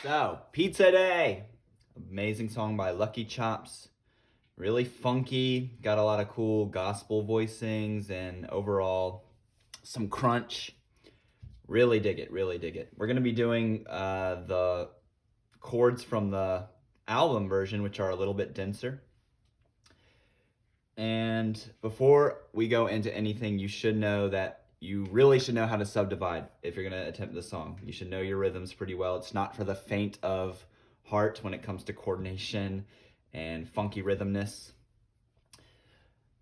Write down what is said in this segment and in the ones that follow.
So, Pizza Day. Amazing song by Lucky Chops. Really funky, got a lot of cool gospel voicings and overall some crunch. Really dig it, really dig it. We're going to be doing the chords from the album version, which are a little bit denser. And before we go into anything, you should know that you really should know how to subdivide if you're going to attempt this song. You should know your rhythms pretty well. It's not for the faint of heart when it comes to coordination and funky rhythmness.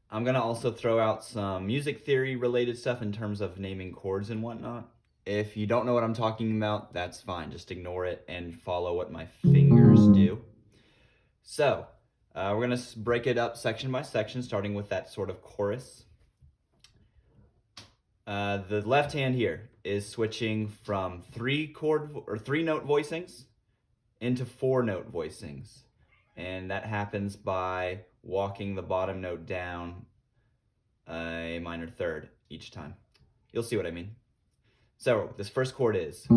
I'm going to also throw out some music theory related stuff in terms of naming chords and whatnot. If you don't know what I'm talking about, that's fine. Just ignore it and follow what my fingers do. So, we're going to break it up section by section, starting with that sort of chorus. The left hand here is switching from 3-note voicings into 4-note voicings. And that happens by walking the bottom note down a minor third each time. You'll see what I mean. So this first chord is the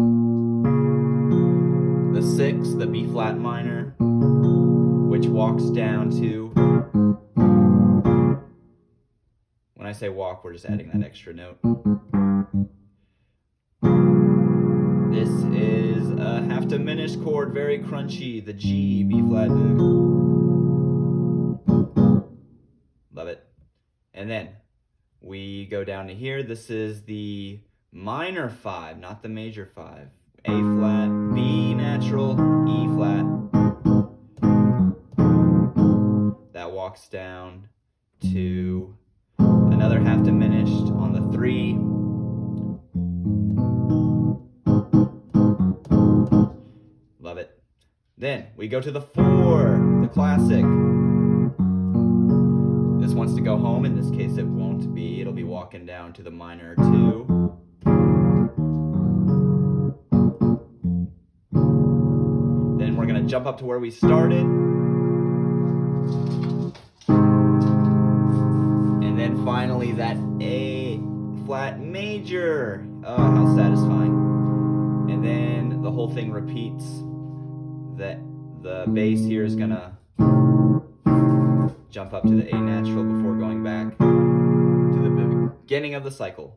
6, the B flat minor, which walks down to, when I say walk, we're just adding that extra note. This is a half diminished chord, very crunchy, the G, B flat. Love it. And then we go down to here. This is the minor 5, not the major 5. A flat, B natural, E flat. That walks down to another half diminished on the 3. Love it. Then we go to the 4, the classic. This wants to go home. In this case, it won't be. It'll be walking down to the minor 2. Then we're going to jump up to where we started. And then finally that A flat major. Oh, how satisfying. And then the whole thing repeats. That the bass here is going to jump up to the A natural before going back to the beginning of the cycle.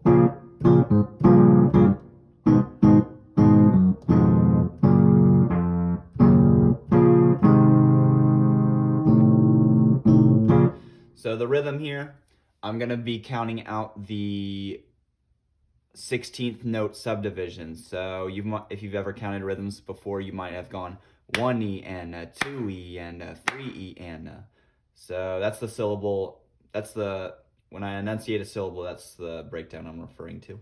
So the rhythm here, I'm going to be counting out the 16th note subdivisions. So if you've ever counted rhythms before, you might have gone 1E and 2E and 3E and so that's the syllable. When I enunciate a syllable, that's the breakdown I'm referring to.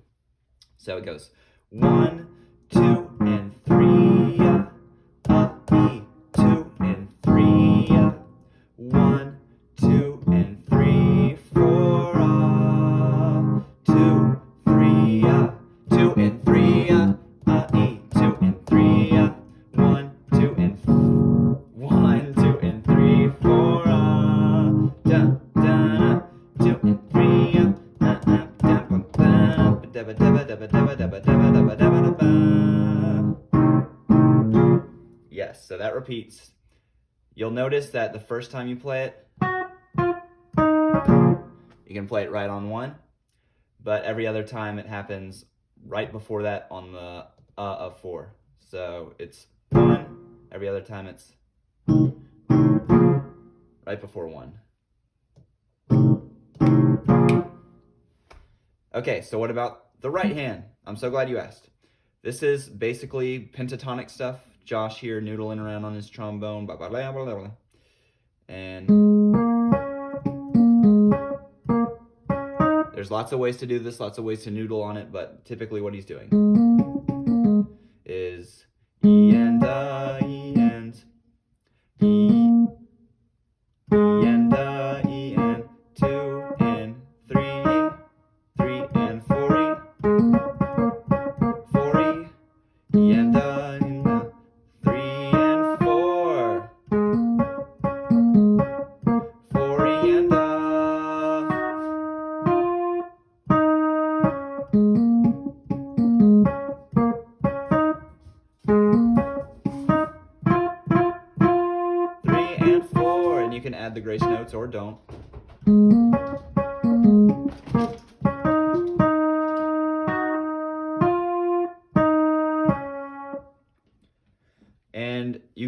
So it goes 1, 2, and 3, E, 2 and 3, 1, 2 and 3, 4, 2, 3, 2 and 3, E, 2 and 3, 1, 2 and 1, 2 and 3, 4, da, da, 2 and 3, Yes, so that repeats. You'll notice that the first time you play it, you can play it right on 1, but every other time it happens right before that on the of 4. So it's 1, every other time it's right before 1. Okay, so what about the right hand? I'm so glad you asked. This is basically pentatonic stuff. Josh here noodling around on his trombone, blah, blah, blah, blah, blah. And there's lots of ways to do this, lots of ways to noodle on it, but typically what he's doing is E and E and E, E and E and 2 and 3, 3 and 4, 4, E and 3 and 4, 4 and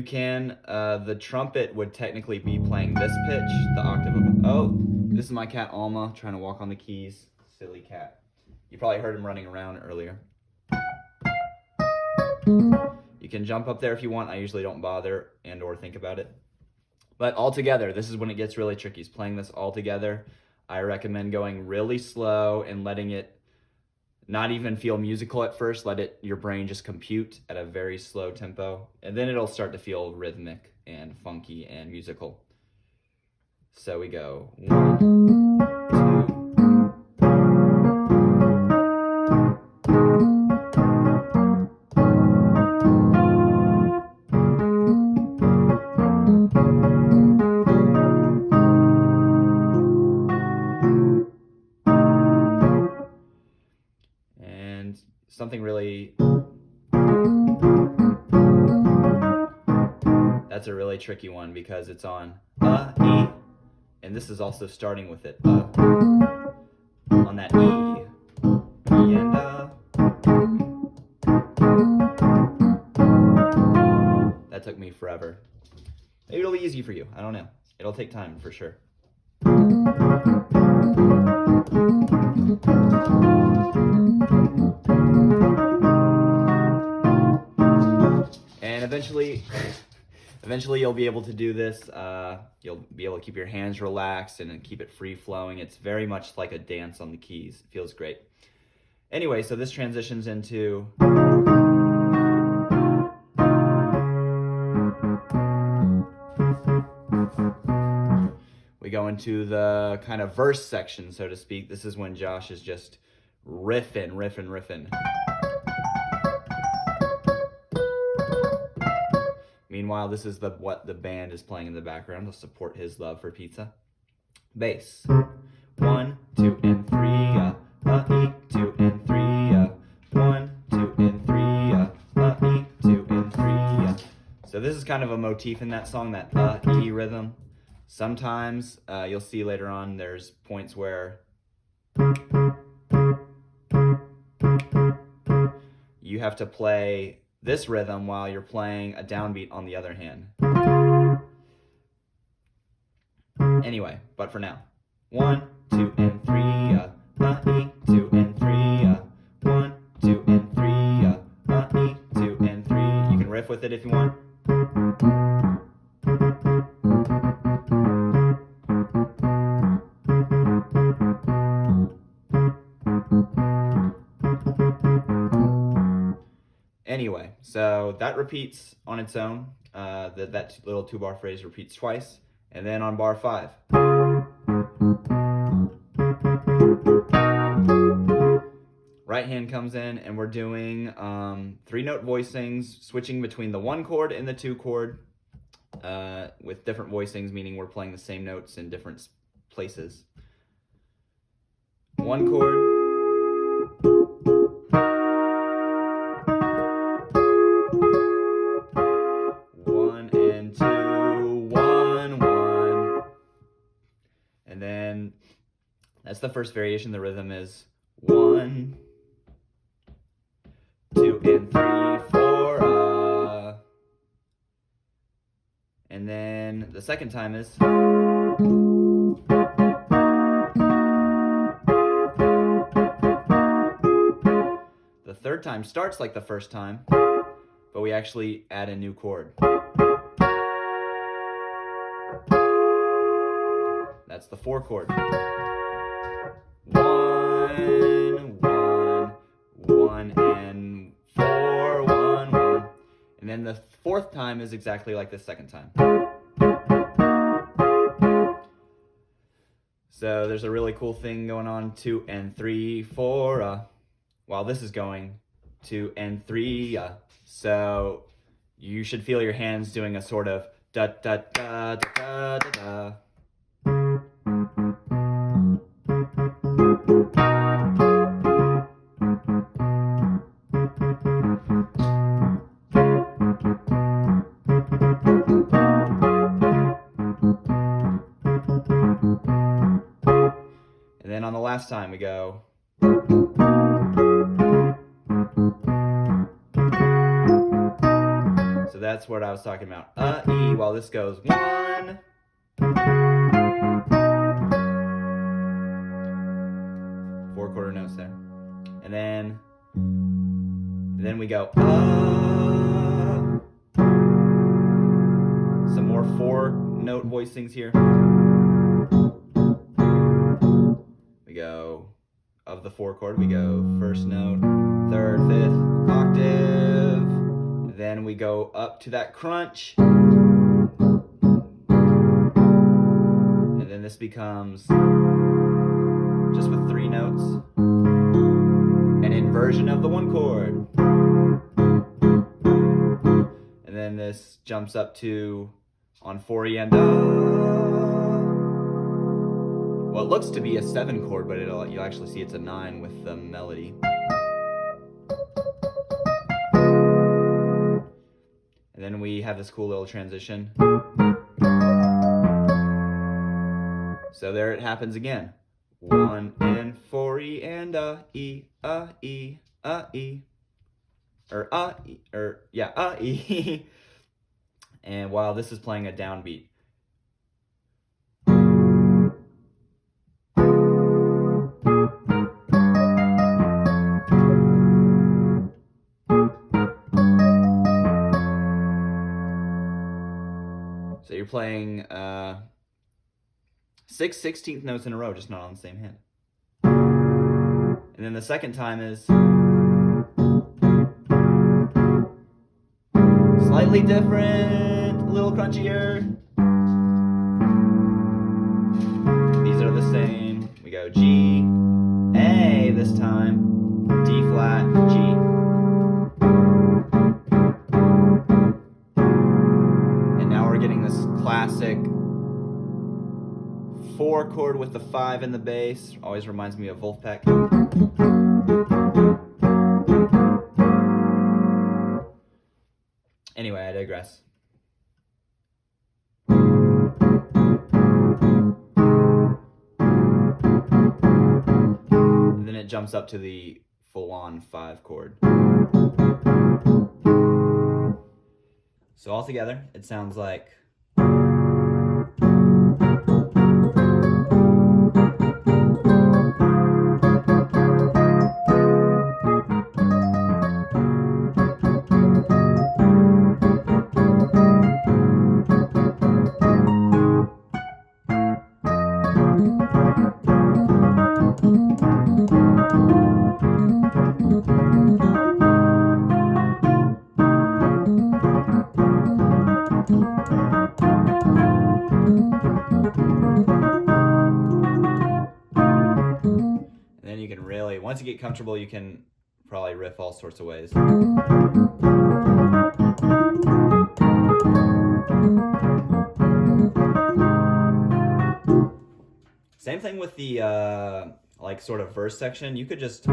can, the trumpet would technically be playing this pitch, the octave above. Oh, this is my cat Alma trying to walk on the keys. Silly cat. You probably heard him running around earlier. You can jump up there if you want. I usually don't bother and or think about it. But all together, this is when it gets really tricky. Is playing this all together. I recommend going really slow and letting it not even feel musical at first. Let your brain just compute at a very slow tempo. And then it'll start to feel rhythmic and funky and musical. So we go 1, 2. And something really, that's a really tricky one because it's on E, and this is also starting with it on that E and that took me forever. Maybe it'll be easy for you. I don't know. It'll take time for sure. And eventually you'll be able to do this. You'll be able to keep your hands relaxed and keep it free flowing. It's very much like a dance on the keys. It feels great. Anyway, so this transitions into we go into the kind of verse section, so to speak. This is when Josh is just riffing. Meanwhile, this is what the band is playing in the background to support his love for pizza. Bass. 1, 2, and 3, E, 2 and 3, 1, 2 and 3, E, 2 and 3. So this is kind of a motif in that song, that E rhythm. Sometimes you'll see later on there's points where you have to play this rhythm while you're playing a downbeat on the other hand. Anyway, but for now, 1, 2, and 3, E, 2 and 3, 1, 2 and 3, E, 2 and 3. You can riff with it if you want. Anyway, so that repeats on its own. That little 2-bar phrase repeats twice. And then on bar 5. Right hand comes in and we're doing 3-note voicings, switching between the 1 chord and the 2 chord with different voicings, meaning we're playing the same notes in different places. 1 chord. 1 and 2, 1, 1. And then that's the first variation. The rhythm is 1, 2 and 3, 4, and then the second time is the third time starts like the first time, but we actually add a new chord. That's the 4 chord. 1, 1, 1 and 4, 1, 1. And then the 4th time is exactly like the second time. So there's a really cool thing going on, 2 and 3, 4, while this is going 2 and 3, so you should feel your hands doing a sort of da da da da da da. And then on the last time we go. So that's what I was talking about. E, while this goes 1. Four-quarter notes there. And then we go some more 4-note voicings here. We go, of the 4 chord, we go first note, 3rd, 5th octave. Then we go up to that crunch. And then this becomes just with 3 notes. An inversion of the 1 chord. And then this jumps up to, on 4E and what looks to be a 7 chord, but you'll actually see it's a 9 with the melody. And then we have this cool little transition. So there it happens again. 1 and 4E and E, E, E. Or E, or yeah, E. And while this is playing a downbeat. So you're playing 6 16th notes in a row, just not on the same hand. And then the second time is slightly different, a little crunchier. These are the same. We go G, A this time, D flat, G. And now we're getting this classic 4 chord with the 5 in the bass. Always reminds me of Wolfpack. Anyway, I digress. And then it jumps up to the full-on 5 chord. So all together, it sounds like once you get comfortable, you can probably riff all sorts of ways. Same thing with the like sort of verse section. You could just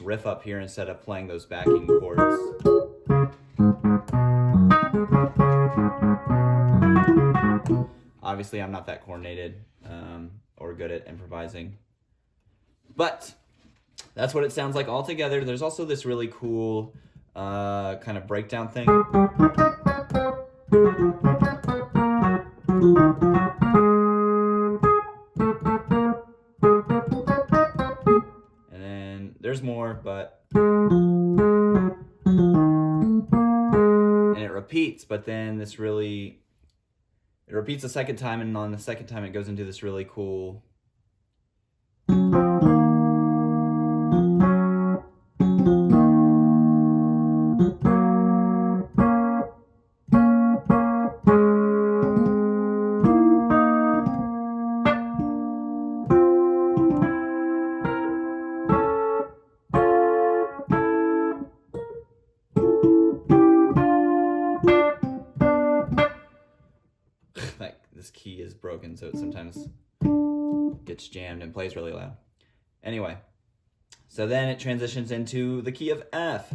riff up here instead of playing those backing chords. Obviously, I'm not that coordinated or good at improvising. But that's what it sounds like all together. There's also this really cool kind of breakdown thing. And then there's more, but... And it repeats, but then this really... It repeats a second time, and on the second time it goes into this really cool... Like this key is broken, so it sometimes gets jammed and plays really loud. Anyway, so then it transitions into the key of F.